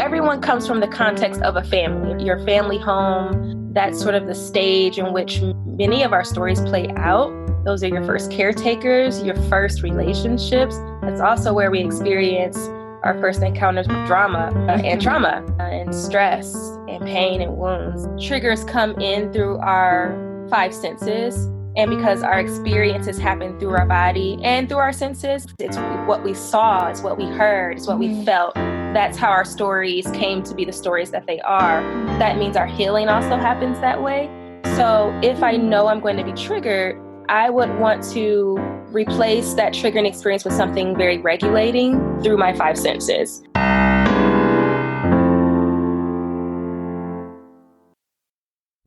everyone comes from the context of a family. Your family home, that's sort of the stage in which many of our stories play out. Those are your first caretakers, your first relationships. That's also where we experience our first encounters with drama and trauma and stress and pain and wounds. Triggers come in through our five senses. And because our experiences happen through our body and through our senses, it's what we saw, it's what we heard, it's what we felt. That's how our stories came to be the stories that they are. That means our healing also happens that way. So if I know I'm going to be triggered, I would want to replace that triggering experience with something very regulating through my five senses.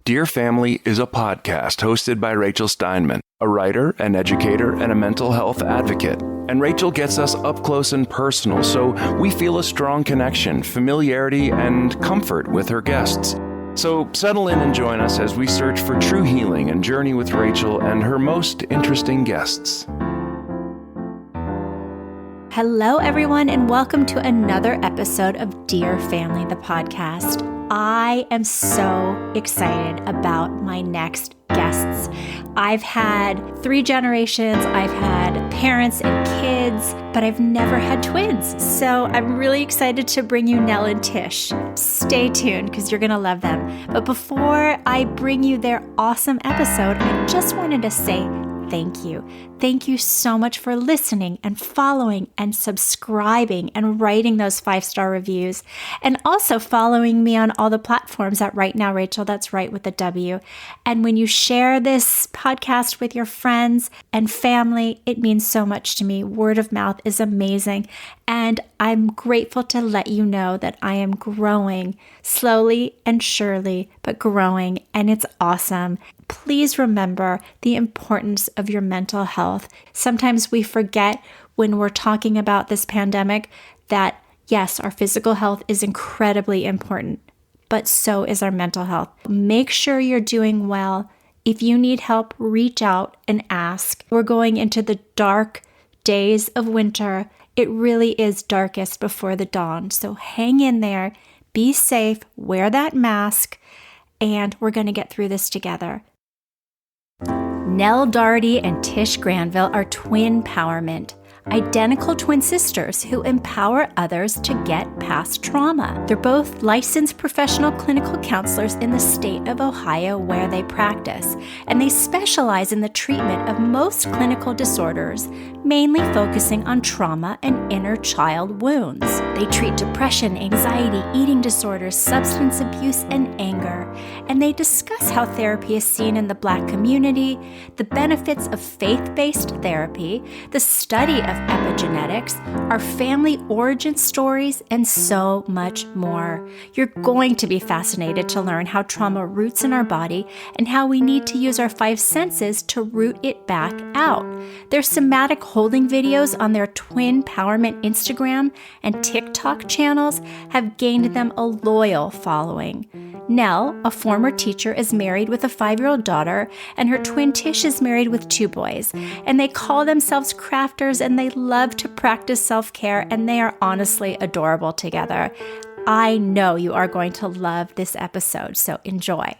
Dear Family is a podcast hosted by Rachel Steinman, a writer, an educator, and a mental health advocate. And Rachel gets us up close and personal, so we feel a strong connection, familiarity, and comfort with her guests. So settle in and join us as we search for true healing and journey with Rachel and her most interesting guests. Hello, everyone, and welcome to another episode of Dear Family, the podcast. I am so excited about my next guests. I've had 3 generations, I've had parents and kids, but I've never had twins. So I'm really excited to bring you Nell and Tish. Stay tuned because you're going to love them. But before I bring you their awesome episode, I just wanted to say thank you. Thank you so much for listening and following and subscribing and writing those 5-star reviews, and also following me on all the platforms at Right Now Rachel, that's right with a W. And when you share this podcast with your friends and family, it means so much to me. Word of mouth is amazing. And I'm grateful to let you know that I am growing slowly and surely, but growing, and it's awesome. Please remember the importance of your mental health. Sometimes we forget when we're talking about this pandemic that, yes, our physical health is incredibly important, but so is our mental health. Make sure you're doing well. If you need help, reach out and ask. We're going into the dark days of winter. It really is darkest before the dawn. So hang in there, be safe, wear that mask, and we're going to get through this together. Nell Doherty and Tish Granville are Twinpowerment, identical twin sisters who empower others to get past trauma. They're both licensed professional clinical counselors in the state of Ohio where they practice, and they specialize in the treatment of most clinical disorders, mainly focusing on trauma and inner child wounds. They treat depression, anxiety, eating disorders, substance abuse, and anger, and they discuss how therapy is seen in the Black community, the benefits of faith-based therapy, the study of epigenetics, our family origin stories, and so much more. You're going to be fascinated to learn how trauma roots in our body and how we need to use our 5 senses to root it back out. Their somatic holding videos on their Twinpowerment Instagram and TikTok channels have gained them a loyal following. Nell, a former teacher, is married with a 5-year-old daughter, and her twin Tish is married with 2 boys. And they call themselves crafters, and they love to practice self-care, and they are honestly adorable together. I know you are going to love this episode, so enjoy.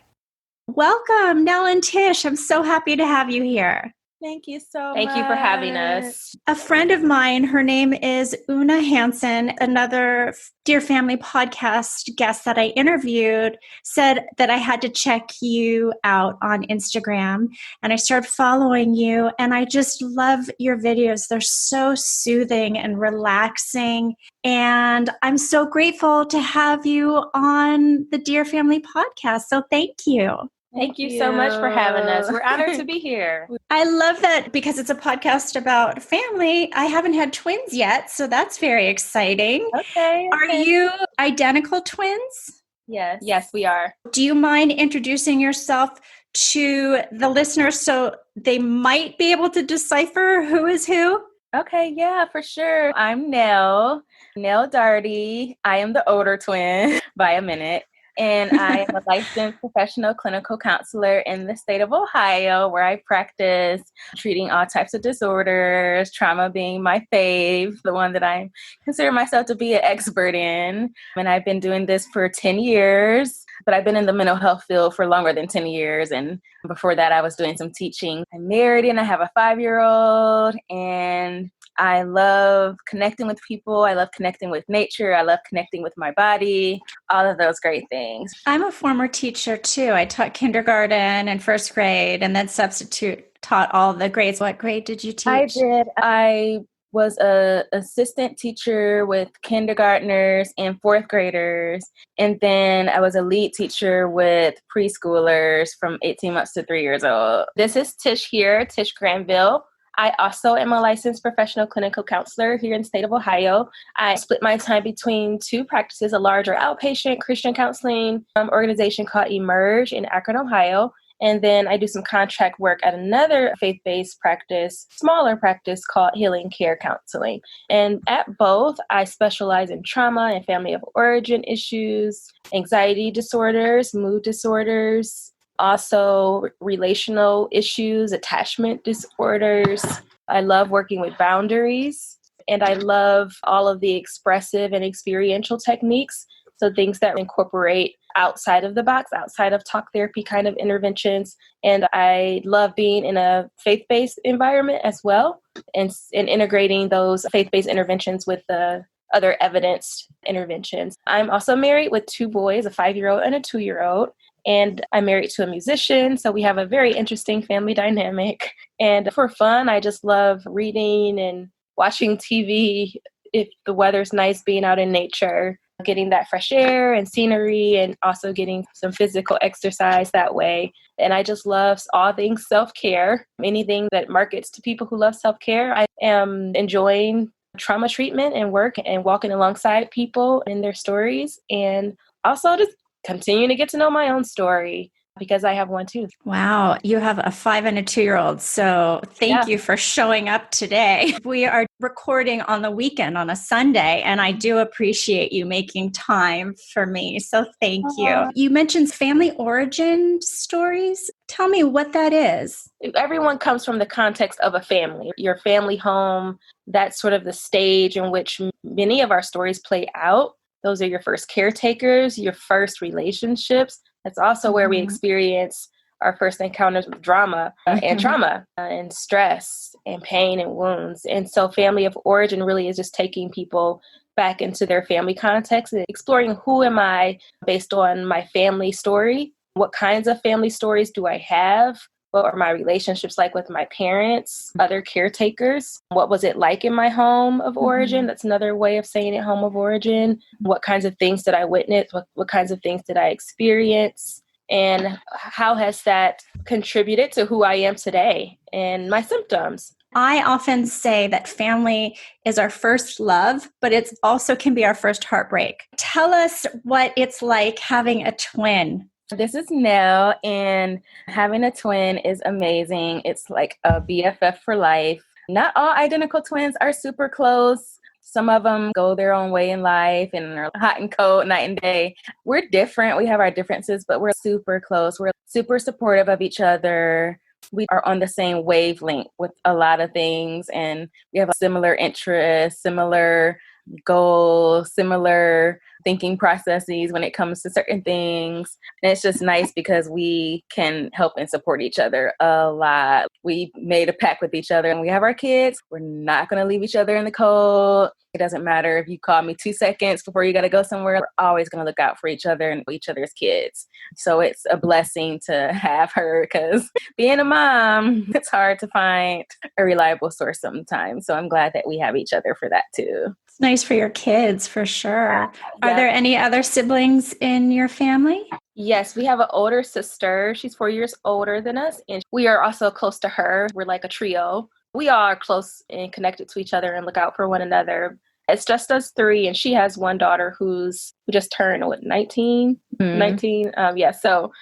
Welcome, Nell and Tish. I'm so happy to have you here. Thank you so much. Thank you for having us. A friend of mine, her name is Heidi Hansen, another Dear Family podcast guest that I interviewed, said that I had to check you out on Instagram. And I started following you, and I just love your videos. They're so soothing and relaxing. And I'm so grateful to have you on the Dear Family podcast. So thank you. Thank you so much for having us. We're honored to be here. I love that because it's a podcast about family. I haven't had twins yet, so that's very exciting. Okay. Are you identical twins? Yes. Yes, we are. Do you mind introducing yourself to the listeners so they might be able to decipher who is who? Okay, yeah, for sure. I'm Nell Doherty. I am the older twin by a minute. And I am a licensed professional clinical counselor in the state of Ohio, where I practice treating all types of disorders, trauma being my fave, the one that I consider myself to be an expert in. And I've been doing this for 10 years, but I've been in the mental health field for longer than 10 years. And before that, I was doing some teaching. I'm married and I have a 5-year-old, and I love connecting with people. I love connecting with nature. I love connecting with my body, all of those great things. I'm a former teacher too. I taught kindergarten and first grade and then substitute taught all the grades. What grade did you teach? I did. I was a assistant teacher with kindergartners and fourth graders. And then I was a lead teacher with preschoolers from 18 months to 3 years old. This is Tish here, Tish Granville. I also am a licensed professional clinical counselor here in the state of Ohio. I split my time between two practices, a larger outpatient Christian counseling organization called Emerge in Akron, Ohio. And then I do some contract work at another faith-based practice, smaller practice called Healing Care Counseling. And at both, I specialize in trauma and family of origin issues, anxiety disorders, mood disorders, also relational issues, attachment disorders. I love working with boundaries, and I love all of the expressive and experiential techniques. So things that incorporate outside of the box, outside of talk therapy kind of interventions. And I love being in a faith-based environment as well, and integrating those faith-based interventions with the other evidenced interventions. I'm also married with 2 boys, a 5-year-old and a 2-year-old. And I'm married to a musician, so we have a very interesting family dynamic. And for fun, I just love reading and watching TV. If the weather's nice, being out in nature, getting that fresh air and scenery, and also getting some physical exercise that way. And I just love all things self-care, anything that markets to people who love self-care. I am enjoying trauma treatment and work and walking alongside people in their stories, and also just continuing to get to know my own story, because I have one too. Wow. You have a 5 and a 2-year-old. So thank you for showing up today. We are recording on the weekend on a Sunday, and I do appreciate you making time for me. So thank you. You mentioned family origin stories. Tell me what that is. Everyone comes from the context of a family, your family home. That's sort of the stage in which many of our stories play out. Those are your first caretakers, your first relationships. That's also where we experience our first encounters with drama and trauma and stress and pain and wounds. And so family of origin really is just taking people back into their family context and exploring who am I based on my family story. What kinds of family stories do I have? What are my relationships like with my parents, other caretakers? What was it like in my home of origin? That's another way of saying it, home of origin. What kinds of things did I witness? What kinds of things did I experience? And how has that contributed to who I am today and my symptoms? I often say that family is our first love, but it also can be our first heartbreak. Tell us what it's like having a twin. This is Nell, and having a twin is amazing. It's like a BFF for life. Not all identical twins are super close. Some of them go their own way in life and are hot and cold, night and day. We're different. We have our differences, but we're super close. We're super supportive of each other. We are on the same wavelength with a lot of things, and we have a similar interests, similar goals, similar thinking processes when it comes to certain things. And it's just nice because we can help and support each other a lot. We made a pact with each other, and we have our kids. We're not going to leave each other in the cold. It doesn't matter if you call me 2 seconds before you got to go somewhere. We're always going to look out for each other and each other's kids. So it's a blessing to have her, because being a mom, it's hard to find a reliable source sometimes. So I'm glad that we have each other for that too. It's nice for your kids, for sure. Are there any other siblings in your family? Yes, we have an older sister. She's 4 years older than us, and we are also close to her. We're like a trio. We all are close and connected to each other and look out for one another. It's just us 3, and she has one daughter who just turned 19. So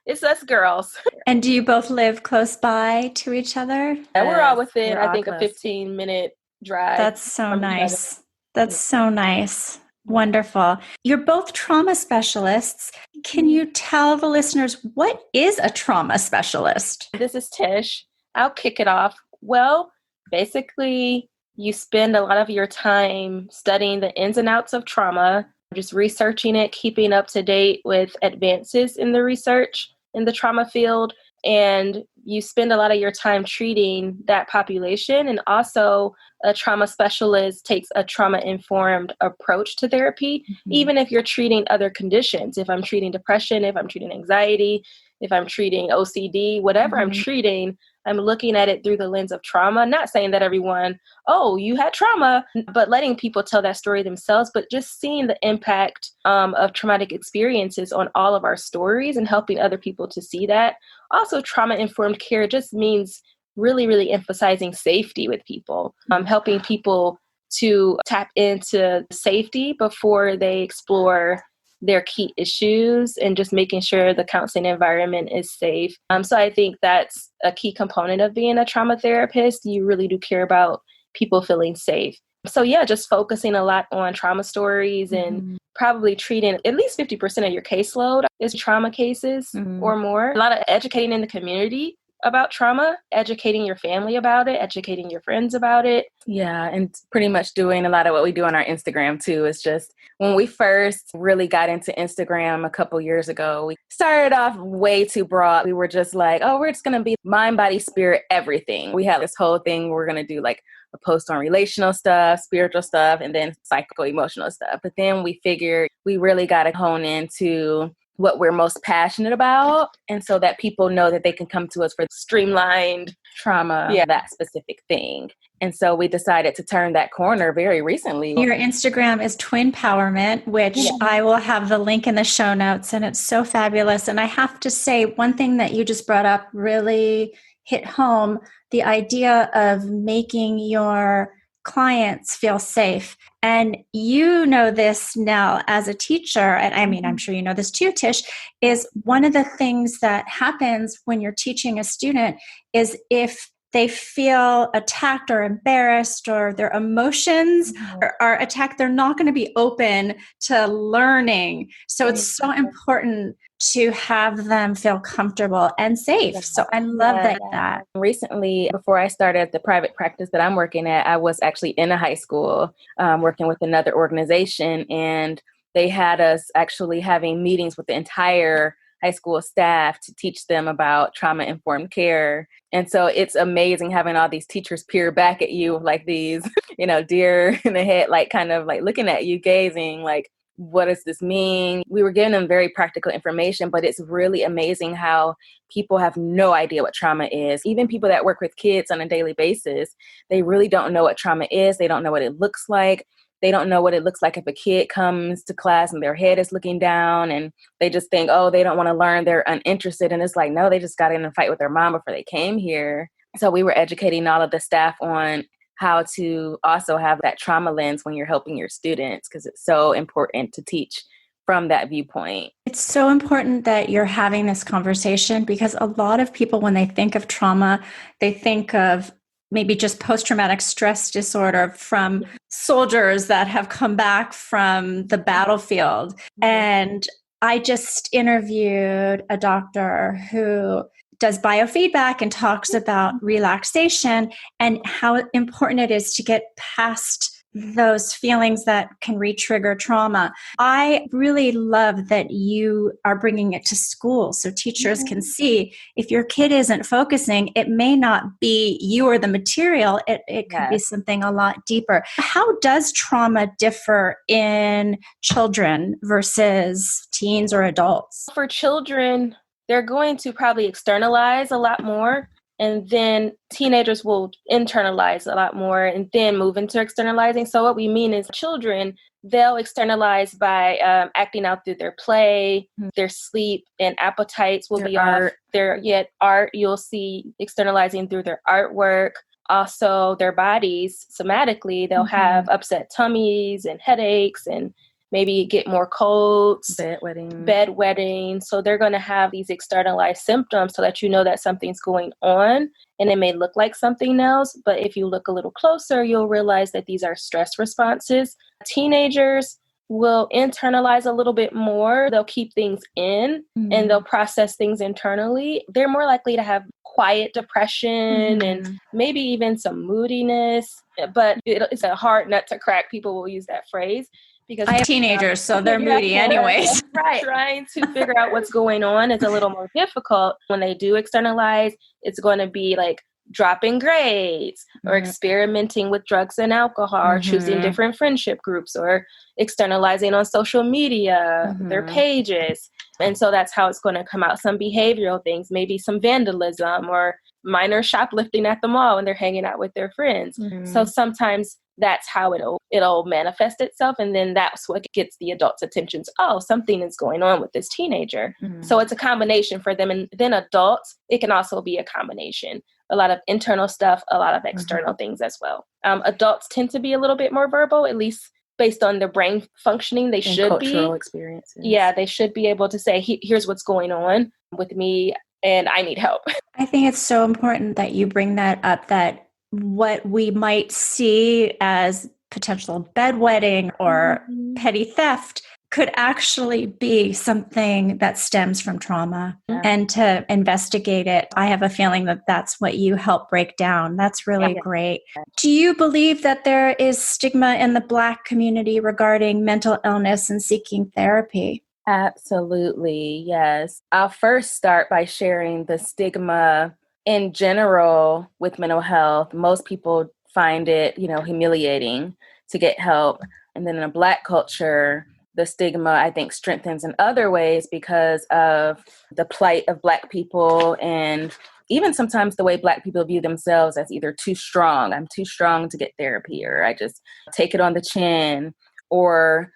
it's us girls. And do you both live close by to each other? And we're all within, I think, a 15-minute drive. That's so nice. That's so nice. Wonderful. You're both trauma specialists. Can you tell the listeners, what is a trauma specialist? This is Tish. I'll kick it off. Well, basically, you spend a lot of your time studying the ins and outs of trauma, just researching it, keeping up to date with advances in the research in the trauma field. And you spend a lot of your time treating that population. And also, a trauma specialist takes a trauma-informed approach to therapy, even if you're treating other conditions. If I'm treating depression, if I'm treating anxiety, if I'm treating OCD, whatever I'm treating, I'm looking at it through the lens of trauma. Not saying that everyone, oh, you had trauma, but letting people tell that story themselves, but just seeing the impact of traumatic experiences on all of our stories and helping other people to see that. Also, trauma-informed care just means really, really emphasizing safety with people, helping people to tap into safety before they explore their key issues and just making sure the counseling environment is safe. So I think that's a key component of being a trauma therapist. You really do care about people feeling safe. So yeah, just focusing a lot on trauma stories and probably treating at least 50% of your caseload is trauma cases or more. A lot of educating in the community about trauma, educating your family about it, educating your friends about it. Yeah, and pretty much doing a lot of what we do on our Instagram too. It's just when we first really got into Instagram a couple years ago, we started off way too broad. We were just like, oh, we're just going to be mind, body, spirit, everything. We had this whole thing, we're going to do like a post on relational stuff, spiritual stuff, and then psycho-emotional stuff. But then we figured we really got to hone into what we're most passionate about. And so that people know that they can come to us for streamlined trauma, that specific thing. And so we decided to turn that corner very recently. Your Instagram is Twinpowerment, which I will have the link in the show notes. And it's so fabulous. And I have to say, one thing that you just brought up really hit home, the idea of making your clients feel safe. And you know this, Nell, as a teacher, and I mean, I'm sure you know this too, Tish, is one of the things that happens when you're teaching a student is if they feel attacked or embarrassed or their emotions are attacked, they're not going to be open to learning. So it's so important to have them feel comfortable and safe. So I love that. Recently, before I started the private practice that I'm working at, I was actually in a high school working with another organization, and they had us actually having meetings with the entire high school staff to teach them about trauma-informed care. And so it's amazing having all these teachers peer back at you like these, deer in the head, like kind of like looking at you, gazing like, what does this mean? We were giving them very practical information, but it's really amazing how people have no idea what trauma is. Even people that work with kids on a daily basis, they really don't know what trauma is. They don't know what it looks like. They don't know what it looks like if a kid comes to class and their head is looking down and they just think, oh, they don't want to learn, they're uninterested. And it's like, no, they just got in a fight with their mom before they came here. So we were educating all of the staff on how to also have that trauma lens when you're helping your students, because it's so important to teach from that viewpoint. It's so important that you're having this conversation, because a lot of people, when they think of trauma, they think of maybe just post-traumatic stress disorder from soldiers that have come back from the battlefield. And I just interviewed a doctor who does biofeedback and talks about relaxation and how important it is to get past those feelings that can re-trigger trauma. I really love that you are bringing it to school so teachers can see if your kid isn't focusing, it may not be you or the material. It could be something a lot deeper. How does trauma differ in children versus teens or adults? For children, they're going to probably externalize a lot more. And then teenagers will internalize a lot more and then move into externalizing. So what we mean is children, they'll externalize by acting out through their play, their sleep, and appetites will be off. Their art, you'll see externalizing through their artwork. Also, their bodies, somatically, they'll have upset tummies and headaches and maybe get more colds, bedwetting. So they're going to have these externalized symptoms so that you know that something's going on, and it may look like something else. But if you look a little closer, you'll realize that these are stress responses. Teenagers, will internalize a little bit more. They'll keep things in and they'll process things internally. They're more likely to have quiet depression and maybe even some moodiness. But it's a hard nut to crack. People will use that phrase because I have teenagers, so they're moody anyways. Right. Trying to figure out what's going on is a little more difficult. When they do externalize, it's going to be like dropping grades or experimenting with drugs and alcohol or choosing different friendship groups or externalizing on social media, their pages. And so that's how it's going to come out. Some behavioral things, maybe some vandalism or minor shoplifting at the mall when they're hanging out with their friends. So sometimes that's how it'll manifest itself. And then that's what gets the adults' attentions. Oh, something is going on with this teenager. So it's a combination for them. And then adults, it can also be a combination. A lot of internal stuff, a lot of external things as well. Adults tend to be a little bit more verbal, at least based on their brain functioning. They should be. Cultural experiences. Yeah, they should be able to say, here's what's going on with me and I need help. I think it's so important that you bring that up, that what we might see as potential bedwetting or petty theft could actually be something that stems from trauma, and to investigate it. I have a feeling that that's what you help break down. That's really great. Do you believe that there is stigma in the Black community regarding mental illness and seeking therapy? Absolutely, yes. I'll first start by sharing the stigma in general with mental health. Most people find it, humiliating to get help. And then in a Black culture, the stigma, I think, strengthens in other ways because of the plight of Black people and even sometimes the way Black people view themselves as either too strong. I'm too strong to get therapy, or I just take it on the chin. Or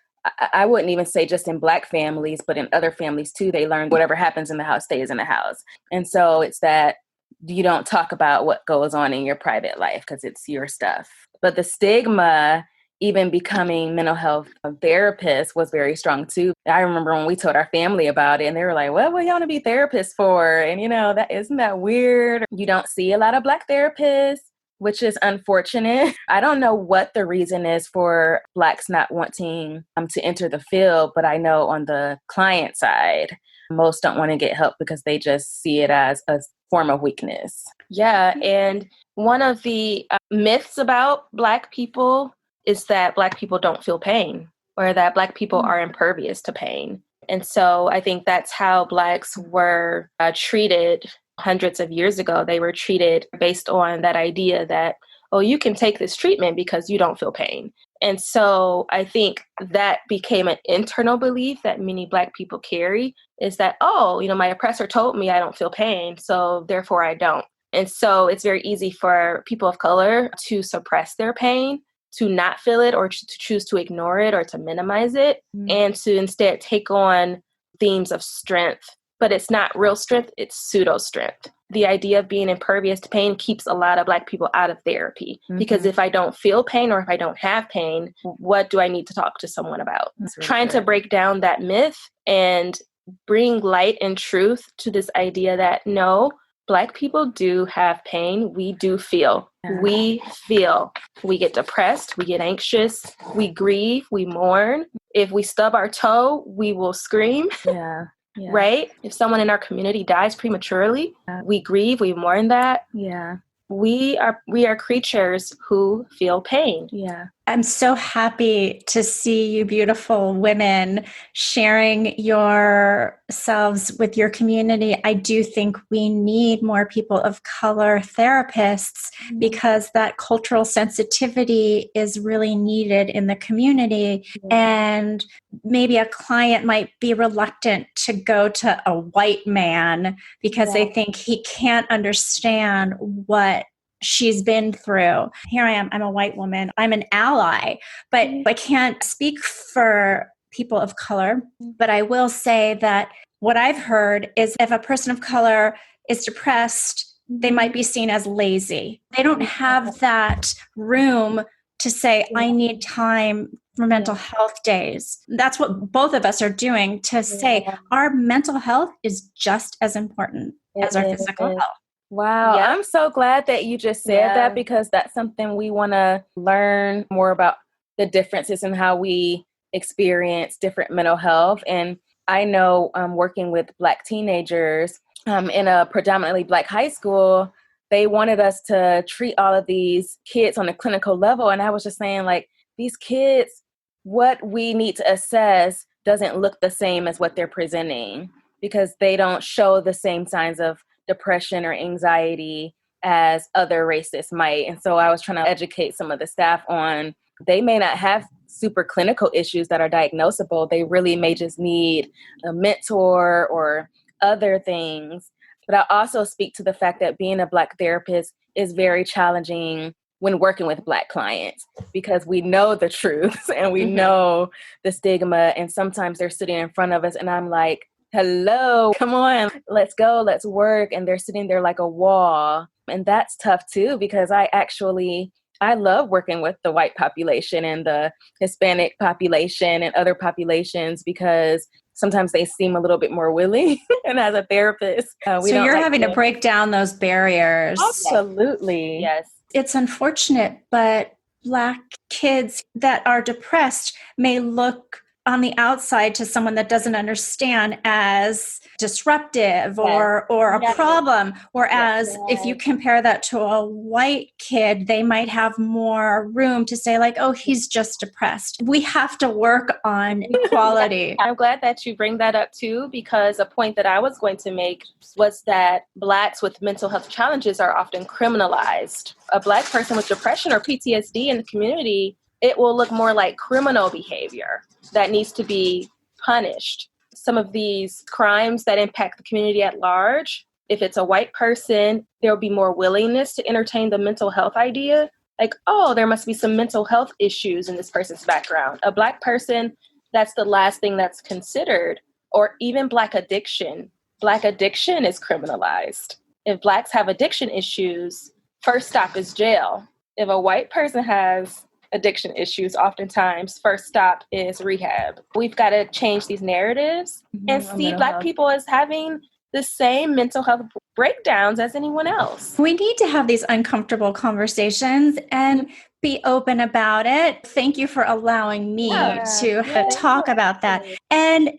I wouldn't even say just in Black families, but in other families too, they learn whatever happens in the house stays in the house. And so it's that you don't talk about what goes on in your private life because it's your stuff. But the stigma, even becoming mental health therapist, was very strong too. I remember when we told our family about it and they were like, what you want to be therapists for? And that isn't that weird? You don't see a lot of Black therapists, which is unfortunate. I don't know what the reason is for Blacks not wanting to enter the field, but I know on the client side, most don't want to get help because they just see it as a form of weakness. Yeah. And one of the myths about Black people is that Black people don't feel pain, or that Black people are impervious to pain. And so I think that's how Blacks were treated hundreds of years ago. They were treated based on that idea that, oh, you can take this treatment because you don't feel pain. And so I think that became an internal belief that many Black people carry, is that, oh, my oppressor told me I don't feel pain, so therefore I don't. And so it's very easy for people of color to suppress their pain, to not feel it, or to choose to ignore it or to minimize it, and to instead take on themes of strength. But it's not real strength, it's pseudo strength. The idea of being impervious to pain keeps a lot of Black people out of therapy, because if I don't feel pain or if I don't have pain, what do I need to talk to someone about? Trying to break down that myth and bring light and truth to this idea that no, Black people do have pain. We do feel. We feel. We get depressed. We get anxious. We grieve. We mourn. If we stub our toe, we will scream. Yeah. Right? If someone in our community dies prematurely, we grieve. We mourn that. Yeah. We are creatures who feel pain. Yeah. I'm so happy to see you beautiful women sharing yourselves with your community. I do think we need more people of color therapists, because that cultural sensitivity is really needed in the community. And maybe a client might be reluctant to go to a white man because they think he can't understand what she's been through. Here I am, I'm a white woman, I'm an ally, but I can't speak for people of color. But I will say that what I've heard is if a person of color is depressed, they might be seen as lazy. They don't have that room to say, I need time for mental health days. That's what both of us are doing, to say our mental health is just as important as our physical health. Wow. Yeah. I'm so glad that you just said that, because that's something we want to learn more about, the differences in how we experience different mental health. And I know working with Black teenagers in a predominantly Black high school, they wanted us to treat all of these kids on a clinical level. And I was just saying, like, these kids, what we need to assess doesn't look the same as what they're presenting, because they don't show the same signs of depression or anxiety as other racists might. And so I was trying to educate some of the staff on, they may not have super clinical issues that are diagnosable. They really may just need a mentor or other things. But I also speak to the fact that being a Black therapist is very challenging when working with Black clients, because we know the truth and we know the stigma. And sometimes they're sitting in front of us and I'm like, hello, come on, let's go, let's work. And they're sitting there like a wall. And that's tough too, because I love working with the white population and the Hispanic population and other populations, because sometimes they seem a little bit more willing. And as a therapist, so you're having to break down those barriers. Absolutely. Yes. It's unfortunate, but Black kids that are depressed may look on the outside to someone that doesn't understand as disruptive or a problem. Whereas if you compare that to a white kid, they might have more room to say like, oh, he's just depressed. We have to work on equality. I'm glad that you bring that up too, because a point that I was going to make was that Blacks with mental health challenges are often criminalized. A Black person with depression or PTSD in the community, it will look more like criminal behavior that needs to be punished. Some of these crimes that impact the community at large, if it's a white person, there'll be more willingness to entertain the mental health idea. Like, oh, there must be some mental health issues in this person's background. A Black person, that's the last thing that's considered. Or even Black addiction. Black addiction is criminalized. If Blacks have addiction issues, first stop is jail. If a white person has addiction issues, oftentimes first stop is rehab. We've got to change these narratives and see Black people as having the same mental health breakdowns as anyone else. We need to have these uncomfortable conversations and be open about it. Thank you for allowing me to talk about that. And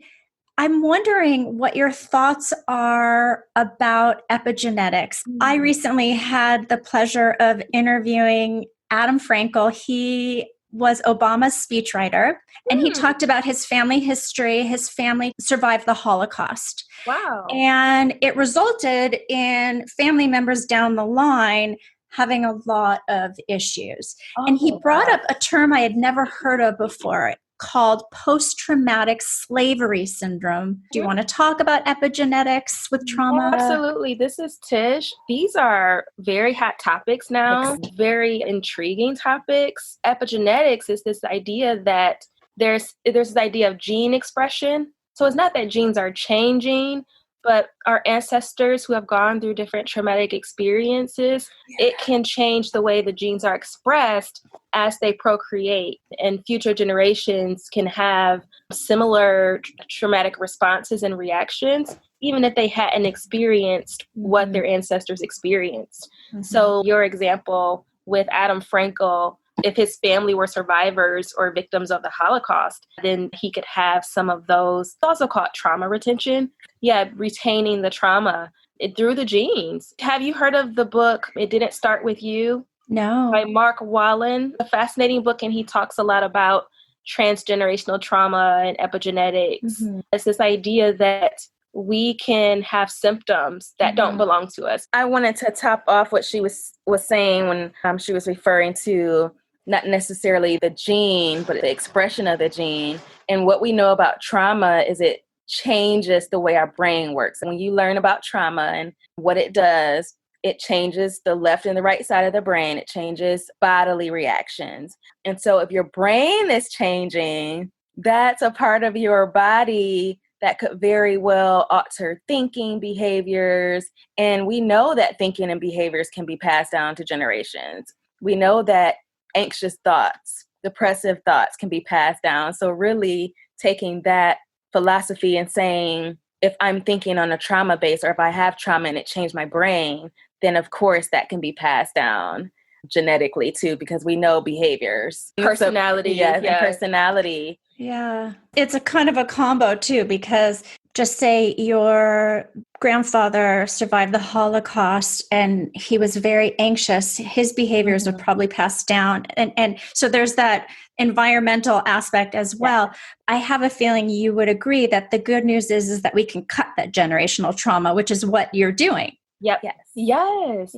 I'm wondering what your thoughts are about epigenetics. I recently had the pleasure of interviewing Adam Frankel. He was Obama's speechwriter, and he talked about his family history. His family survived the Holocaust. Wow. And it resulted in family members down the line having a lot of issues. And he brought up a term I had never heard of before called post-traumatic slavery syndrome. Do you want to talk about epigenetics with trauma? Absolutely. This is Tish. These are very hot topics now, very intriguing topics. Epigenetics is this idea that there's this idea of gene expression. So it's not that genes are changing, but our ancestors who have gone through different traumatic experiences, it can change the way the genes are expressed as they procreate. And future generations can have similar traumatic responses and reactions, even if they hadn't experienced what their ancestors experienced. So your example with Adam Frankel, if his family were survivors or victims of the Holocaust, then he could have some of those. It's also called trauma retention. Yeah, retaining the trauma through the genes. Have you heard of the book, It Didn't Start With You? No. By Mark Wallen. A fascinating book, and he talks a lot about transgenerational trauma and epigenetics. It's this idea that we can have symptoms that don't belong to us. I wanted to top off what she was saying when she was referring to not necessarily the gene, but the expression of the gene. And what we know about trauma is it changes the way our brain works. And when you learn about trauma and what it does, it changes the left and the right side of the brain. It changes bodily reactions. And so if your brain is changing, that's a part of your body that could very well alter thinking, behaviors. And we know that thinking and behaviors can be passed down to generations. We know that anxious thoughts, depressive thoughts can be passed down. So really taking that philosophy and saying, if I'm thinking on a trauma base, or if I have trauma and it changed my brain, then of course that can be passed down. genetically too, because we know behaviors. Personality. Yes, and personality. Yeah. It's a kind of a combo too, because just say your grandfather survived the Holocaust and he was very anxious, his behaviors would probably pass down. And so there's that environmental aspect as well. I have a feeling you would agree that the good news is that we can cut that generational trauma, which is what you're doing. Yep. Yes.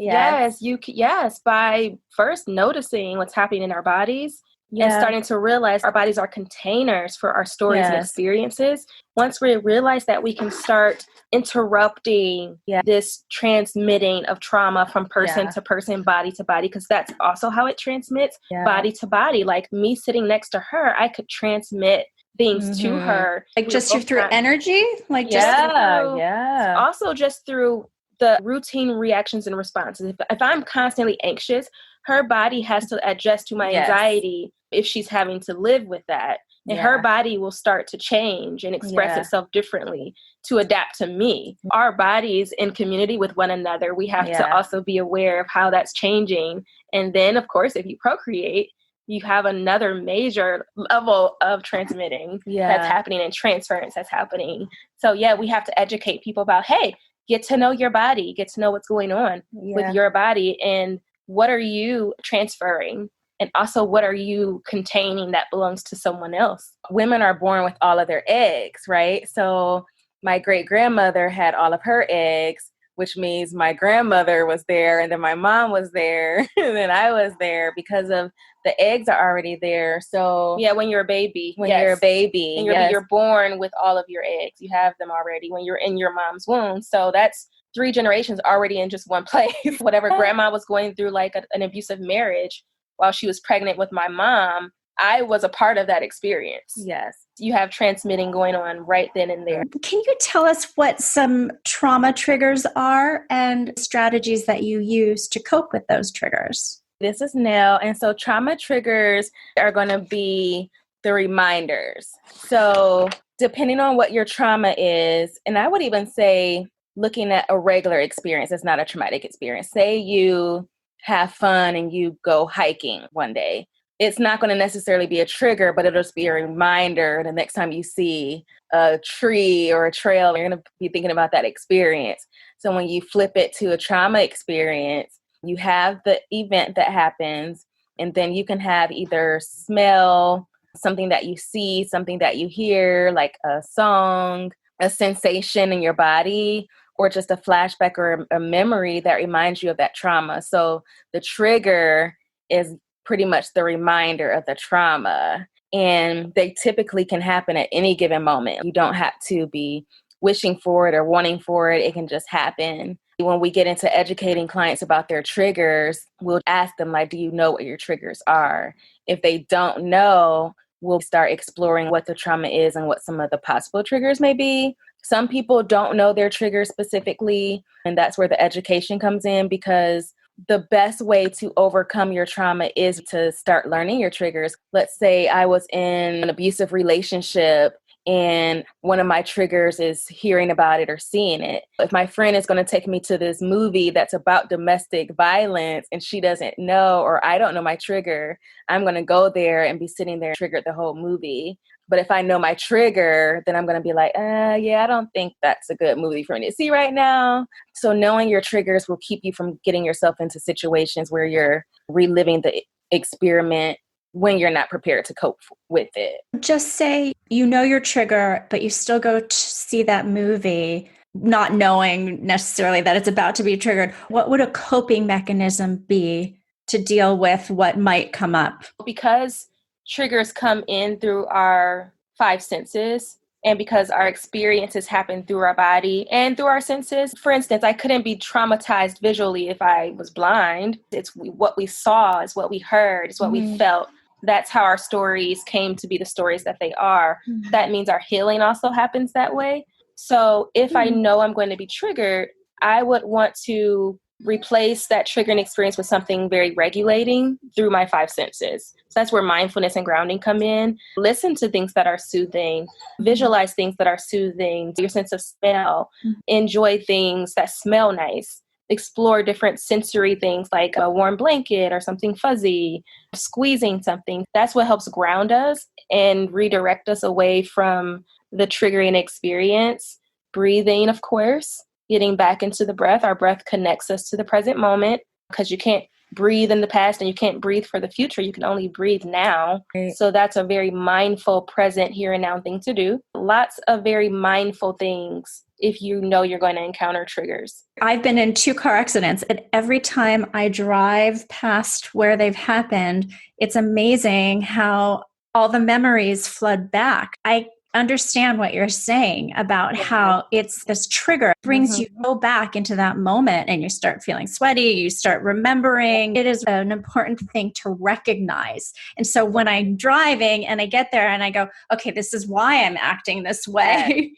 By first noticing what's happening in our bodies and starting to realize our bodies are containers for our stories and experiences. Once we realize that, we can start interrupting this transmitting of trauma from person to person, body to body, because that's also how it transmits, body to body. Like me sitting next to her, I could transmit things to her. Like just through energy? Like Also just through the routine reactions and responses. If I'm constantly anxious, her body has to adjust to my anxiety if she's having to live with that. And her body will start to change and express itself differently to adapt to me. Our bodies in community with one another, we have to also be aware of how that's changing. And then, of course, if you procreate, you have another major level of transmitting that's happening and transference that's happening. So we have to educate people about, hey, get to know your body, get to know what's going on with your body, and what are you transferring? And also, what are you containing that belongs to someone else? Women are born with all of their eggs, right? So my great-grandmother had all of her eggs, which means my grandmother was there, and then my mom was there, and then I was there, because of the eggs are already there. So when you're a baby. And you're born with all of your eggs. You have them already when you're in your mom's womb. So that's 3 generations already in just one place. Whatever grandma was going through, like an abusive marriage while she was pregnant with my mom, I was a part of that experience. Yes. You have transmitting going on right then and there. Can you tell us what some trauma triggers are and strategies that you use to cope with those triggers? This is Nell. And so trauma triggers are going to be the reminders. So depending on what your trauma is, and I would even say looking at a regular experience, it's not a traumatic experience. Say you have fun and you go hiking one day. It's not going to necessarily be a trigger, but it'll just be a reminder the next time you see a tree or a trail, you're going to be thinking about that experience. So when you flip it to a trauma experience, you have the event that happens, and then you can have either smell, something that you see, something that you hear, like a song, a sensation in your body, or just a flashback or a memory that reminds you of that trauma. So the trigger is pretty much the reminder of the trauma. And they typically can happen at any given moment. You don't have to be wishing for it or wanting for it. It can just happen. When we get into educating clients about their triggers, we'll ask them, like, do you know what your triggers are? If they don't know, we'll start exploring what the trauma is and what some of the possible triggers may be. Some people don't know their triggers specifically, and that's where the education comes in, because the best way to overcome your trauma is to start learning your triggers. Let's say I was in an abusive relationship and one of my triggers is hearing about it or seeing it. If my friend is going to take me to this movie that's about domestic violence and she doesn't know, or I don't know my trigger, I'm going to go there and be sitting there triggered the whole movie. But if I know my trigger, then I'm going to be like, I don't think that's a good movie for me to see right now. So knowing your triggers will keep you from getting yourself into situations where you're reliving the experiment when you're not prepared to cope with it. Just say you know your trigger, but you still go to see that movie, not knowing necessarily that it's about to be triggered. What would a coping mechanism be to deal with what might come up? Because triggers come in through our 5 senses, and because our experiences happen through our body and through our senses. For instance, I couldn't be traumatized visually if I was blind. It's what we saw, it's what we heard, it's what we felt. That's how our stories came to be the stories that they are. That means our healing also happens that way. So if I know I'm going to be triggered, I would want to replace that triggering experience with something very regulating through my 5 senses. So that's where mindfulness and grounding come in. Listen to things that are soothing, visualize things that are soothing, your sense of smell, enjoy things that smell nice. explore different sensory things like a warm blanket or something fuzzy, squeezing something. That's what helps ground us and redirect us away from the triggering experience. Breathing, of course, getting back into the breath. Our breath connects us to the present moment because you can't breathe in the past and you can't breathe for the future. You can only breathe now. Right. So that's a very mindful, present, here and now thing to do. Lots of very mindful things if you know you're going to encounter triggers. I've been in 2 car accidents, and every time I drive past where they've happened, it's amazing how all the memories flood back. I understand what you're saying about how it's this trigger brings you so back into that moment, and you start feeling sweaty, you start remembering. It is an important thing to recognize. And so when I'm driving and I get there and I go, okay, this is why I'm acting this way.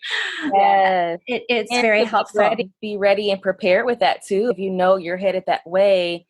Yes. It's very helpful. Be ready and prepared with that too. If you know you're headed that way,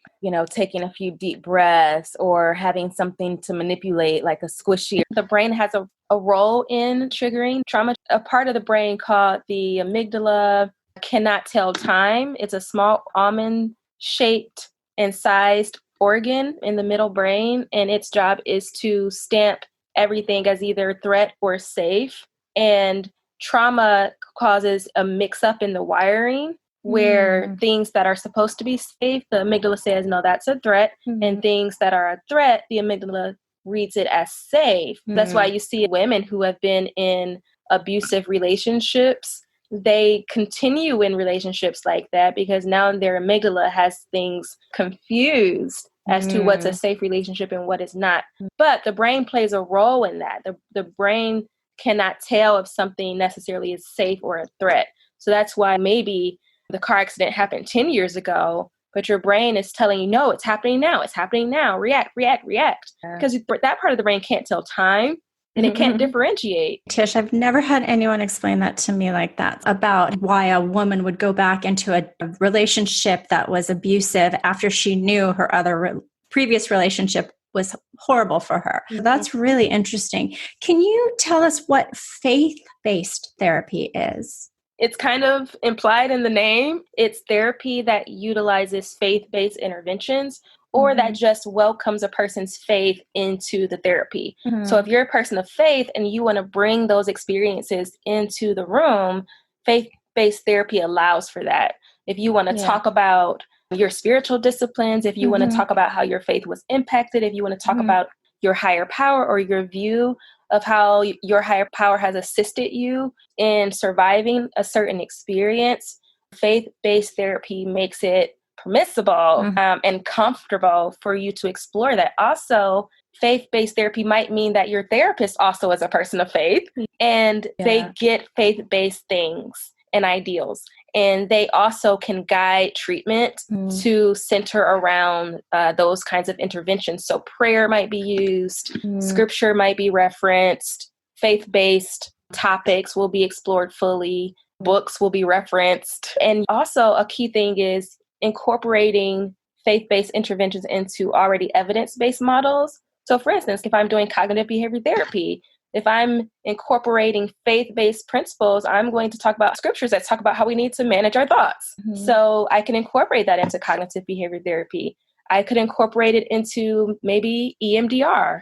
taking a few deep breaths or having something to manipulate like a squishy. The brain has a role in triggering trauma. A part of the brain called the amygdala cannot tell time. It's a small almond-shaped and sized organ in the middle brain, and its job is to stamp everything as either threat or safe. And trauma causes a mix-up in the wiring where things that are supposed to be safe, the amygdala says, no, that's a threat. And things that are a threat, the amygdala reads it as safe. That's why you see women who have been in abusive relationships, they continue in relationships like that because now their amygdala has things confused as to what's a safe relationship and what is not. But the brain plays a role in that. The brain cannot tell if something necessarily is safe or a threat. So that's why maybe the car accident happened 10 years ago, but your brain is telling you, no, it's happening now. It's happening now. React. Because that part of the brain can't tell time and it can't differentiate. Tish, I've never had anyone explain that to me like that, about why a woman would go back into a relationship that was abusive after she knew her other previous relationship was horrible for her. That's really interesting. Can you tell us what faith-based therapy is? It's kind of implied in the name. It's therapy that utilizes faith-based interventions or that just welcomes a person's faith into the therapy. So if you're a person of faith and you want to bring those experiences into the room, faith-based therapy allows for that. If you want to talk about your spiritual disciplines, if you want to talk about how your faith was impacted, if you want to talk about your higher power or your view of how your higher power has assisted you in surviving a certain experience, faith-based therapy makes it permissible and comfortable for you to explore that. Also, faith-based therapy might mean that your therapist also is a person of faith and they get faith-based things and ideals. And they also can guide treatment to center around those kinds of interventions. So prayer might be used, scripture might be referenced, faith-based topics will be explored fully, books will be referenced. And also a key thing is incorporating faith-based interventions into already evidence-based models. So for instance, if I'm doing cognitive behavior therapy, if I'm incorporating faith-based principles, I'm going to talk about scriptures that talk about how we need to manage our thoughts. So I can incorporate that into cognitive behavior therapy. I could incorporate it into maybe EMDR,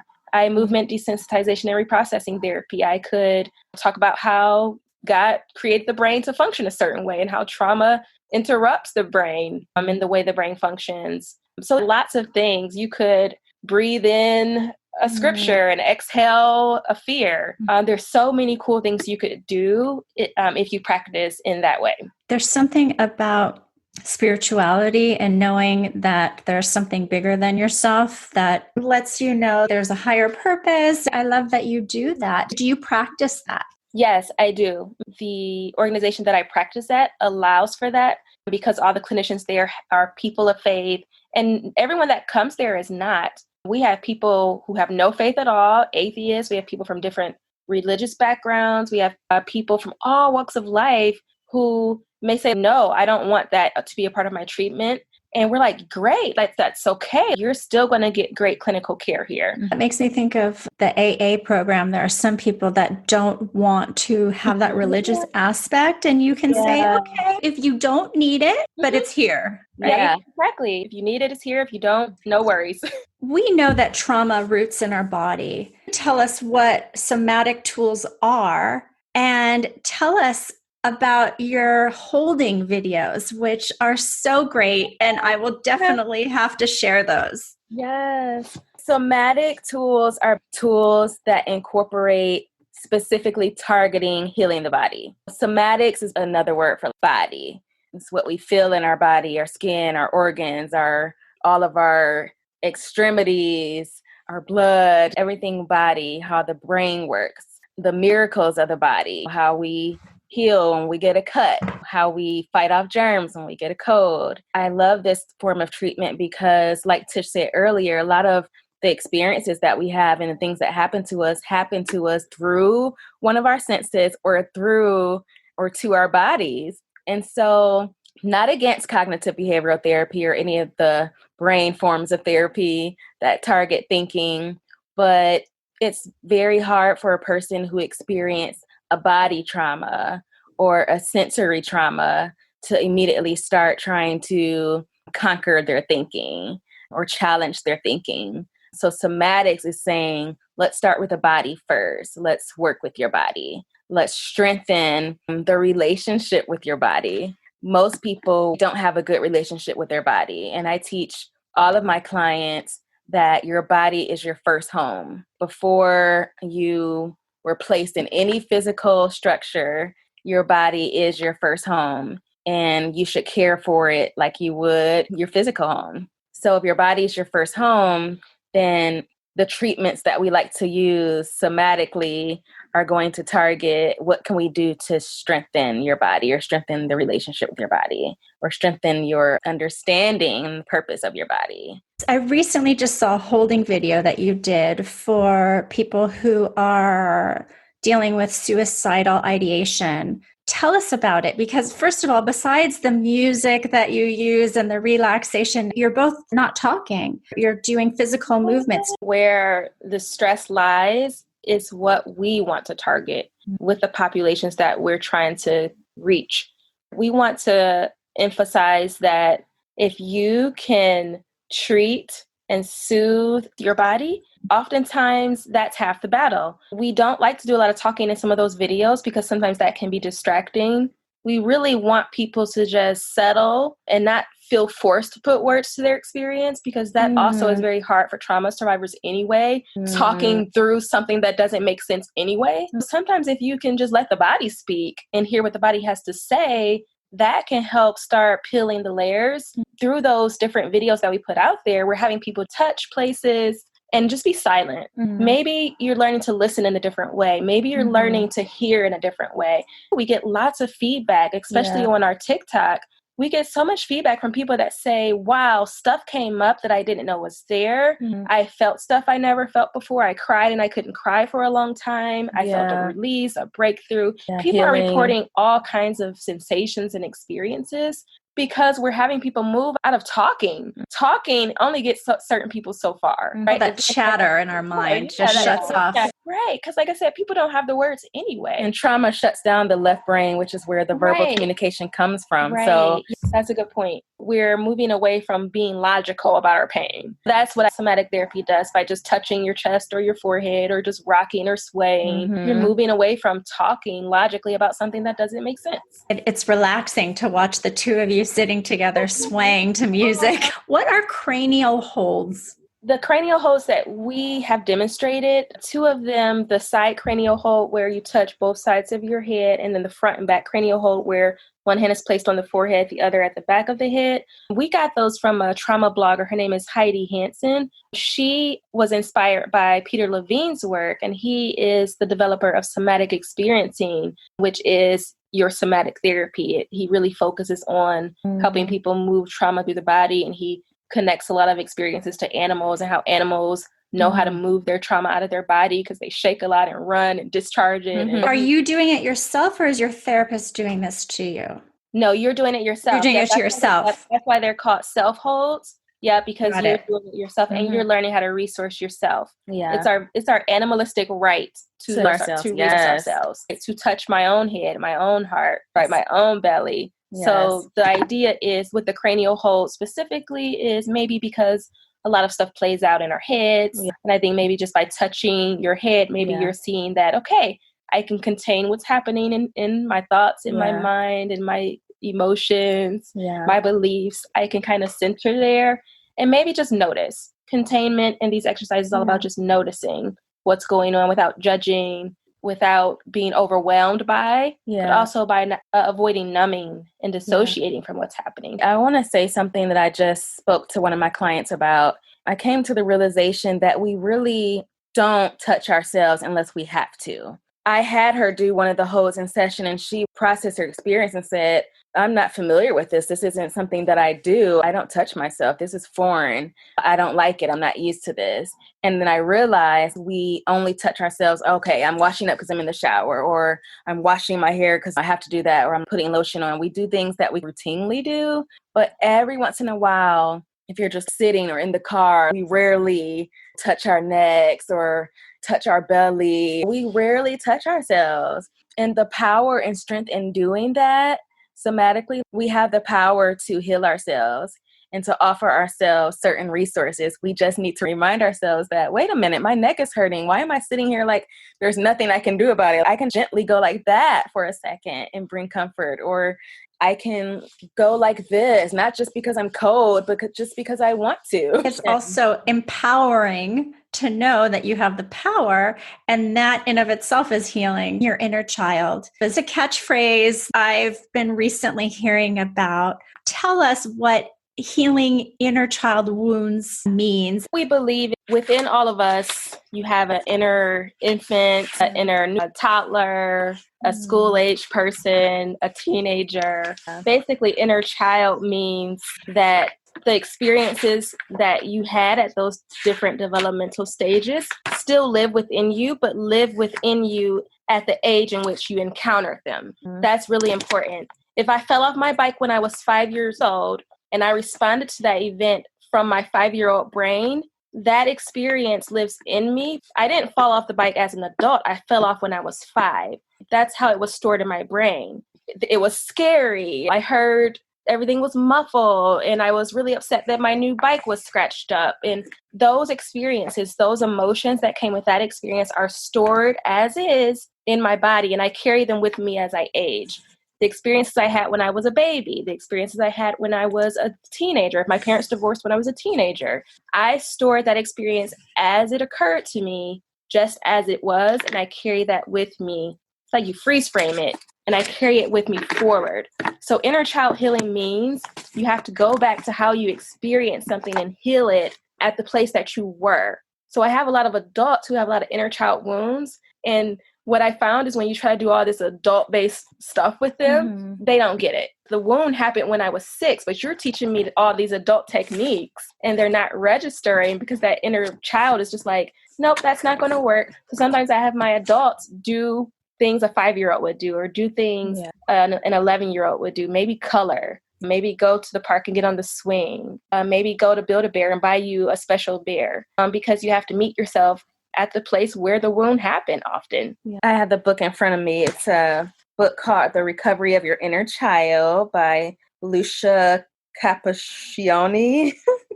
movement desensitization and reprocessing therapy. I could talk about how God created the brain to function a certain way and how trauma interrupts the brain in the way the brain functions. So lots of things. You could breathe in a scripture and exhale a fear. There's so many cool things you could do if you practice in that way. There's something about spirituality and knowing that there's something bigger than yourself that lets you know there's a higher purpose. I love that you do that. Do you practice that? Yes, I do. The organization that I practice at allows for that because all the clinicians there are people of faith and everyone that comes there is not. We have people who have no faith at all, atheists. We have people from different religious backgrounds. We have people from all walks of life who may say, no, I don't want that to be a part of my treatment. And we're like, great, that's okay. You're still going to get great clinical care here. That makes me think of the AA program. There are some people that don't want to have that religious aspect, and you can say, okay, if you don't need it, but it's here. Right? Yeah, exactly. If you need it, it's here. If you don't, no worries. We know that trauma roots in our body. Tell us what somatic tools are, and tell us about your holding videos, which are so great. And I will definitely have to share those. Yes. Somatic tools are tools that incorporate specifically targeting healing the body. Somatics is another word for body. It's what we feel in our body, our skin, our organs, all of our extremities, our blood, everything body, how the brain works, the miracles of the body, how we heal when we get a cut, how we fight off germs when we get a cold. I love this form of treatment because, like Tish said earlier, a lot of the experiences that we have and the things that happen to us through one of our senses or to our bodies. And so, not against cognitive behavioral therapy or any of the brain forms of therapy that target thinking, but it's very hard for a person who experienced a body trauma or a sensory trauma to immediately start trying to conquer their thinking or challenge their thinking. So somatics is saying, let's start with the body first. Let's work with your body. Let's strengthen the relationship with your body. Most people don't have a good relationship with their body. And I teach all of my clients that your body is your first home. Before you were placed in any physical structure, your body is your first home, and you should care for it like you would your physical home. So if your body is your first home, then the treatments that we like to use somatically are going to target what can we do to strengthen your body or strengthen the relationship with your body or strengthen your understanding and the purpose of your body. I recently just saw a holding video that you did for people who are dealing with suicidal ideation. Tell us about it, because first of all, besides the music that you use and the relaxation, you're both not talking. You're doing physical movements. Where the stress lies is what we want to target with the populations that we're trying to reach. We want to emphasize that if you can treat and soothe your body, oftentimes that's half the battle. We don't like to do a lot of talking in some of those videos because sometimes that can be distracting. We really want people to just settle and not feel forced to put words to their experience, because that also is very hard for trauma survivors anyway, talking through something that doesn't make sense anyway. Sometimes if you can just let the body speak and hear what the body has to say, that can help start peeling the layers. Through those different videos that we put out there, we're having people touch places and just be silent. Maybe you're learning to listen in a different way. Maybe you're learning to hear in a different way. We get lots of feedback, especially on our TikTok. We get so much feedback from people that say, wow, stuff came up that I didn't know was there. I felt stuff I never felt before. I cried and I couldn't cry for a long time. I felt a release, a breakthrough. People are reporting all kinds of sensations and experiences because we're having people move out of talking. Talking only gets certain people so far. Right? That chatter in our mind just shuts off. Right. Because like I said, people don't have the words anyway. And trauma shuts down the left brain, which is where the verbal communication comes from. So that's a good point. We're moving away from being logical about our pain. That's what somatic therapy does by just touching your chest or your forehead or just rocking or swaying. You're moving away from talking logically about something that doesn't make sense. It's relaxing to watch the two of you sitting together swaying to music. What are cranial holds? The cranial holds that we have demonstrated, two of them, the side cranial hold where you touch both sides of your head, and then the front and back cranial hold where one hand is placed on the forehead, the other at the back of the head. We got those from a trauma blogger. Her name is Heidi Hansen. She was inspired by Peter Levine's work, and he is the developer of somatic experiencing, which is your somatic therapy. He really focuses on helping people move trauma through the body, and he connects a lot of experiences to animals and how animals know how to move their trauma out of their body because they shake a lot and run and discharge it. Are you doing it yourself, or is your therapist doing this to you? No, you're doing it yourself. You're doing it to yourself. That's why they're called self-holds. Yeah, because you're doing it yourself and you're learning how to resource yourself. Yeah. It's our animalistic right to resource ourselves, to touch my own head, my own heart, right, my own belly. Yes. So the idea is with the cranial hold specifically is maybe because a lot of stuff plays out in our heads. Yeah. And I think maybe just by touching your head, maybe you're seeing that, okay, I can contain what's happening in my thoughts, in my mind, in my emotions, my beliefs. I can kind of center there and maybe just notice. Containment in these exercises is all about just noticing what's going on without judging, without being overwhelmed by, but also by avoiding numbing and dissociating from what's happening. I want to say something that I just spoke to one of my clients about. I came to the realization that we really don't touch ourselves unless we have to. I had her do one of the holds in session and she processed her experience and said, I'm not familiar with this. This isn't something that I do. I don't touch myself. This is foreign. I don't like it. I'm not used to this. And then I realized we only touch ourselves. Okay, I'm washing up because I'm in the shower, or I'm washing my hair because I have to do that, or I'm putting lotion on. We do things that we routinely do. But every once in a while, if you're just sitting or in the car, we rarely touch our necks or touch our belly. We rarely touch ourselves. And the power and strength in doing that, somatically, we have the power to heal ourselves and to offer ourselves certain resources. We just need to remind ourselves that, wait a minute, my neck is hurting. Why am I sitting here like there's nothing I can do about it? I can gently go like that for a second and bring comfort, or I can go like this, not just because I'm cold, but just because I want to. It's also empowering to know that you have the power, and that in of itself is healing your inner child. It's a catchphrase I've been recently hearing about. Tell us what healing inner child wounds means. We believe within all of us, you have an inner infant, an inner toddler, a school-age person, a teenager. Basically, inner child means that the experiences that you had at those different developmental stages still live within you, but live within you at the age in which you encounter them. That's really important. If I fell off my bike when I was 5 years old and I responded to that event from my 5-year-old brain, that experience lives in me. I didn't fall off the bike as an adult. I fell off when I was 5. That's how it was stored in my brain. It was scary. I heard everything was muffled, and I was really upset that my new bike was scratched up. And those experiences, those emotions that came with that experience are stored as is in my body, and I carry them with me as I age. The experiences I had when I was a baby, the experiences I had when I was a teenager, if my parents divorced when I was a teenager, I stored that experience as it occurred to me, just as it was, and I carry that with me. It's like you freeze frame it, and I carry it with me forward. So inner child healing means you have to go back to how you experienced something and heal it at the place that you were. So I have a lot of adults who have a lot of inner child wounds, and what I found is when you try to do all this adult-based stuff with them, they don't get it. The wound happened when I was 6, but you're teaching me all these adult techniques, and they're not registering because that inner child is just like, nope, that's not going to work. So sometimes I have my adults do things a 5-year-old would do, or do things an 11-year-old would do. Maybe color, maybe go to the park and get on the swing, maybe go to Build-A-Bear and buy you a special bear, because you have to meet yourself at the place where the wound happened often. I have the book in front of me. It's a book called The Recovery of Your Inner Child by Lucia Capacchione,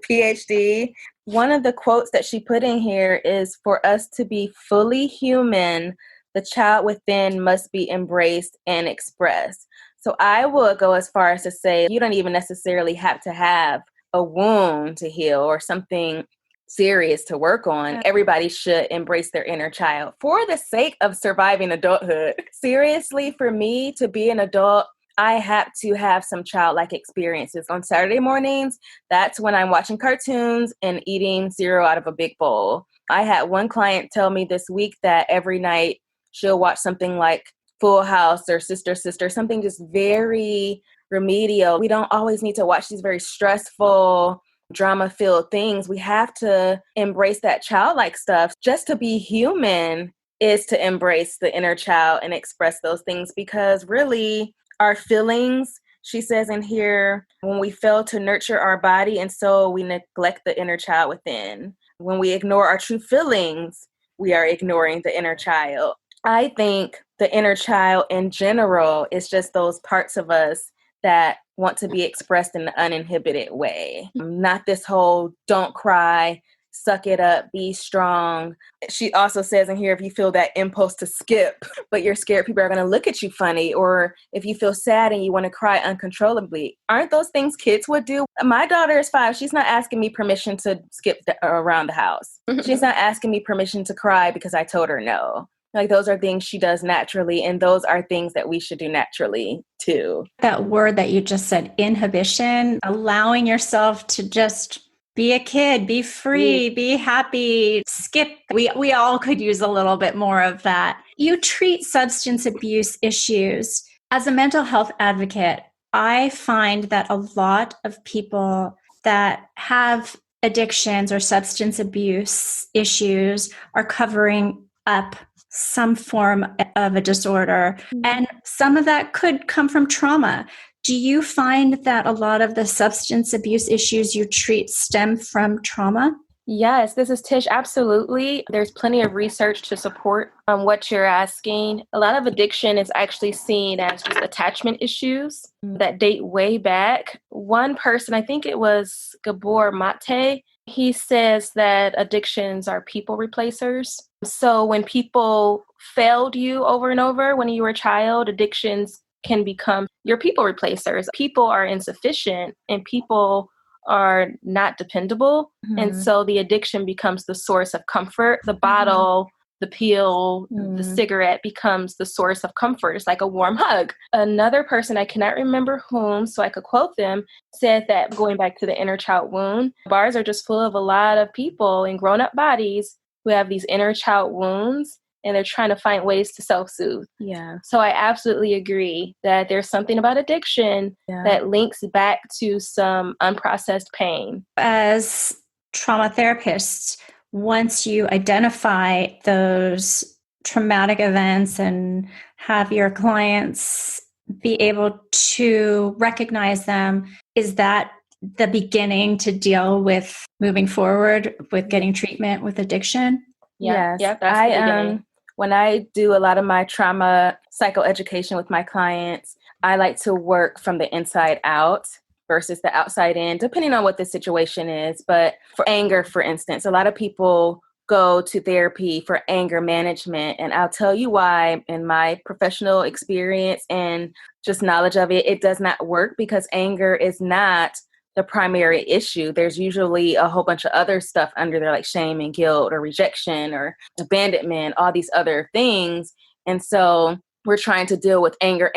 PhD. One of the quotes that she put in here is, for us to be fully human, the child within must be embraced and expressed. So I would go as far as to say, you don't even necessarily have to have a wound to heal or something serious to work on. Everybody should embrace their inner child for the sake of surviving adulthood. Seriously, for me to be an adult, I have to have some childlike experiences. On Saturday mornings, that's when I'm watching cartoons and eating cereal out of a big bowl. I had one client tell me this week that every night she'll watch something like Full House or Sister, something just very remedial. We don't always need to watch these very stressful, drama-filled things. We have to embrace that childlike stuff. Just to be human is to embrace the inner child and express those things, because really our feelings She says in here, when we fail to nurture our body and soul, we neglect the inner child within. When we ignore our true feelings, we are ignoring the inner child. I think the inner child in general is just those parts of us that want to be expressed in an uninhibited way. Not this whole don't cry, suck it up, be strong. She also says in here, if you feel that impulse to skip, but you're scared people are going to look at you funny, or if you feel sad and you want to cry uncontrollably, aren't those things kids would do? My daughter is 5. She's not asking me permission to skip around the house. She's not asking me permission to cry because I told her no. Like, those are things she does naturally, and those are things that we should do naturally too. That word that you just said, inhibition, allowing yourself to just be a kid, be free, be happy, skip. We all could use a little bit more of that. You treat substance abuse issues. As a mental health advocate, I find that a lot of people that have addictions or substance abuse issues are covering up some form of a disorder. And some of that could come from trauma. Do you find that a lot of the substance abuse issues you treat stem from trauma? Yes, this is Tish. Absolutely. There's plenty of research to support what you're asking. A lot of addiction is actually seen as just attachment issues that date way back. One person, I think it was Gabor Mate, he says that addictions are people replacers. So when people failed you over and over when you were a child, addictions can become your people replacers. People are insufficient and people are not dependable. And so the addiction becomes the source of comfort. The bottle, the pill, the cigarette becomes the source of comfort. It's like a warm hug. Another person, I cannot remember whom, so I could quote them, said that, going back to the inner child wound, bars are just full of a lot of people in grown-up bodies who have these inner child wounds, and they're trying to find ways to self-soothe. Yeah. So I absolutely agree that there's something about addiction that links back to some unprocessed pain. As trauma therapists, once you identify those traumatic events and have your clients be able to recognize them, is that the beginning to deal with moving forward with getting treatment with addiction? Yes. Yeah, that's the beginning. When I do a lot of my trauma psychoeducation with my clients, I like to work from the inside out versus the outside in, depending on what the situation is. But for anger, for instance, a lot of people go to therapy for anger management. And I'll tell you why, in my professional experience and just knowledge of it, it does not work, because anger is not the primary issue. There's usually a whole bunch of other stuff under there, like shame and guilt or rejection or abandonment, all these other things. And so we're trying to deal with anger.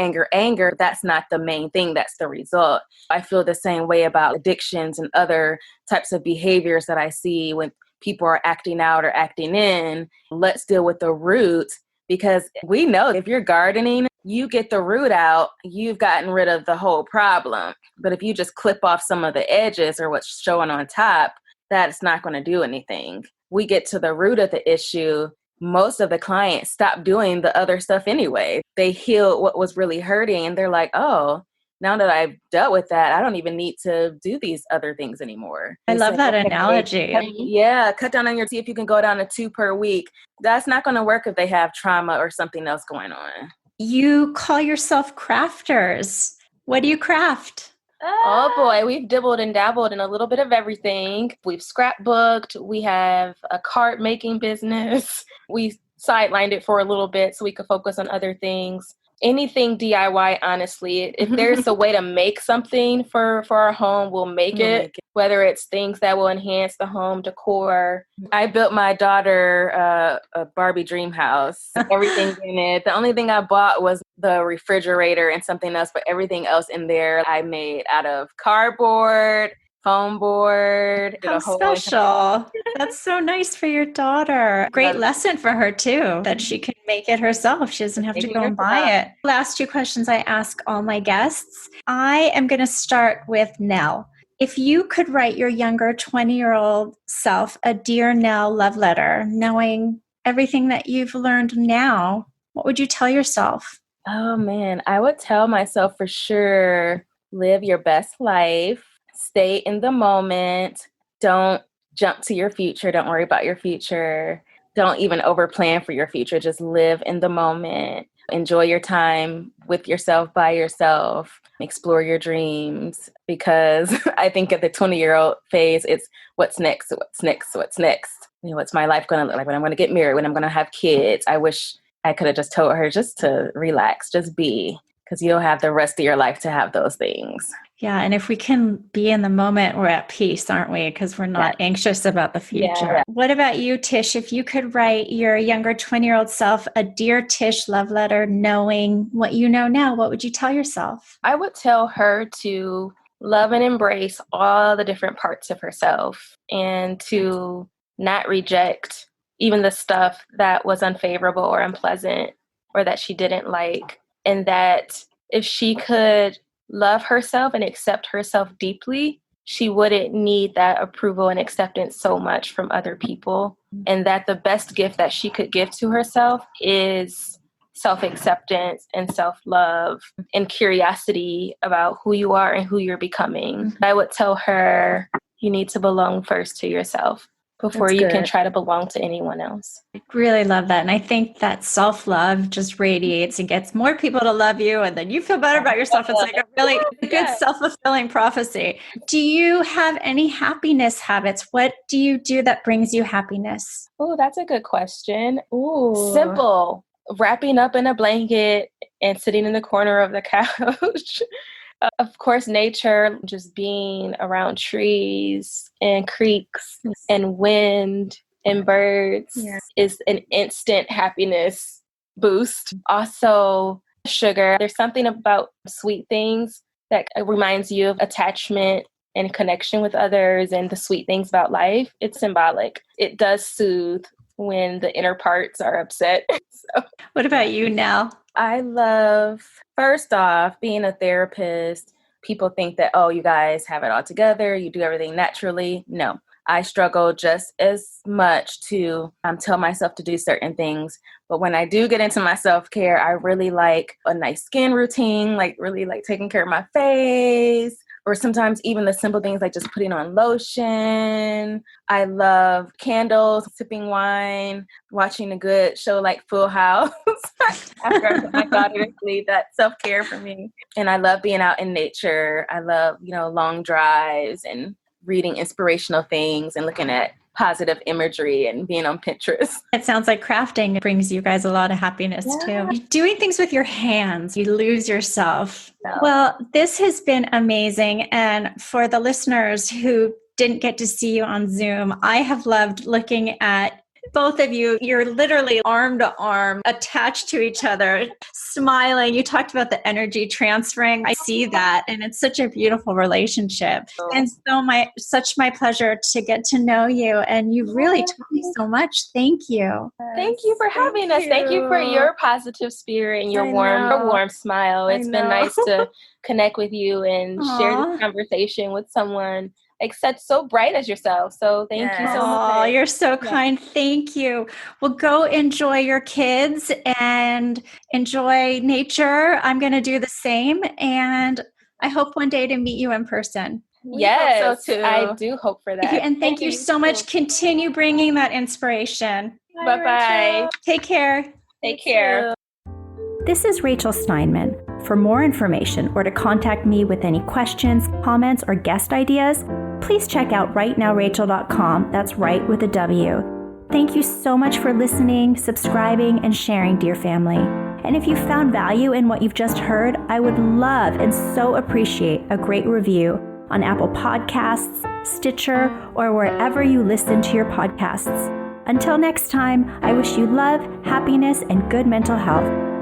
That's not the main thing. That's the result. I feel the same way about addictions and other types of behaviors that I see when people are acting out or acting in. Let's deal with the root, because we know if you're gardening, you get the root out, you've gotten rid of the whole problem. But if you just clip off some of the edges or what's showing on top, that's not going to do anything. We get to the root of the issue. Most of the clients stop doing the other stuff anyway. They heal what was really hurting, and they're like, oh, now that I've dealt with that, I don't even need to do these other things anymore. I love that analogy. Cut down on your tea if you can go down to 2 per week. That's not going to work if they have trauma or something else going on. You call yourself crafters. What do you craft? Oh boy, we've dibbled and dabbled in a little bit of everything. We've scrapbooked. We have a card making business. We sidelined it for a little bit so we could focus on other things. Anything DIY, honestly. If there's a way to make something for our home, we'll make it. Whether it's things that will enhance the home decor. I built my daughter a Barbie dream house. Everything in it. The only thing I bought was the refrigerator and something else, but everything else in there I made out of cardboard, foam board. How special. That's so nice for your daughter. Great lesson for her too, that she can make it herself. She doesn't have to go and buy it. Last 2 questions I ask all my guests. I am going to start with Nell. If you could write your younger 20-year-old self a Dear Nell love letter, knowing everything that you've learned now, what would you tell yourself? Oh man, I would tell myself for sure live your best life, stay in the moment, don't jump to your future, don't worry about your future, don't even overplan for your future, just live in the moment, enjoy your time with yourself, by yourself, explore your dreams, because I think at the 20-year-old phase, it's what's next, what's next, what's next? You know, what's my life going to look like when I'm going to get married, when I'm going to have kids? I wish I could have just told her just to relax, just be, because you'll have the rest of your life to have those things. Yeah. And if we can be in the moment, we're at peace, aren't we? Because we're not anxious about the future. Yeah. What about you, Tish? If you could write your younger 20-year-old self a Dear Tish love letter, knowing what you know now, what would you tell yourself? I would tell her to love and embrace all the different parts of herself and to not reject even the stuff that was unfavorable or unpleasant or that she didn't like. And that if she could love herself and accept herself deeply, she wouldn't need that approval and acceptance so much from other people. And that the best gift that she could give to herself is self-acceptance and self-love and curiosity about who you are and who you're becoming. I would tell her, you need to belong first to yourself before you can try to belong to anyone else. I really love that. And I think that self-love just radiates and gets more people to love you. And then you feel better about yourself. It's like a really good self-fulfilling prophecy. Do you have any happiness habits? What do you do that brings you happiness? Oh, that's a good question. Ooh. Simple. Wrapping up in a blanket and sitting in the corner of the couch. Of course, nature, just being around trees and creeks and wind and birds is an instant happiness boost. Also, sugar. There's something about sweet things that reminds you of attachment and connection with others and the sweet things about life. It's symbolic. It does soothe when the inner parts are upset. What about you, Nell? I love, first off, being a therapist. People think that, oh, you guys have it all together. You do everything naturally. No, I struggle just as much to tell myself to do certain things. But when I do get into my self-care, I really like a nice skin routine, like really like taking care of my face, or sometimes even the simple things like just putting on lotion. I love candles, sipping wine, watching a good show like Full House after I put my daughter to sleep. That's self-care for me. And I love being out in nature. I love, long drives and reading inspirational things and looking at positive imagery and being on Pinterest. It sounds like crafting brings you guys a lot of happiness too. Doing things with your hands, you lose yourself. No. Well, this has been amazing. And for the listeners who didn't get to see you on Zoom, I have loved looking at both of you. You're literally arm to arm, attached to each other, smiling. You talked about the energy transferring. I see that. And it's such a beautiful relationship. And such my pleasure to get to know you. And you really taught me so much. Thank you. Thank you for having us. Thank you for your positive spirit and your warm smile. It's been nice to connect with you and share this conversation with someone such so bright as yourself. So thank you so much. Oh, you're so kind. Thank you. Well, go enjoy your kids and enjoy nature. I'm going to do the same. And I hope one day to meet you in person. Yes, so too. I do hope for that. And thank you so much. Continue bringing that inspiration. Bye-bye. Take care. Take care. This is Rachel Steinman. For more information or to contact me with any questions, comments, or guest ideas, please check out rightnowrachel.com. That's right with a W. Thank you so much for listening, subscribing, and sharing, dear family. And if you found value in what you've just heard, I would love and so appreciate a great review on Apple Podcasts, Stitcher, or wherever you listen to your podcasts. Until next time, I wish you love, happiness, and good mental health.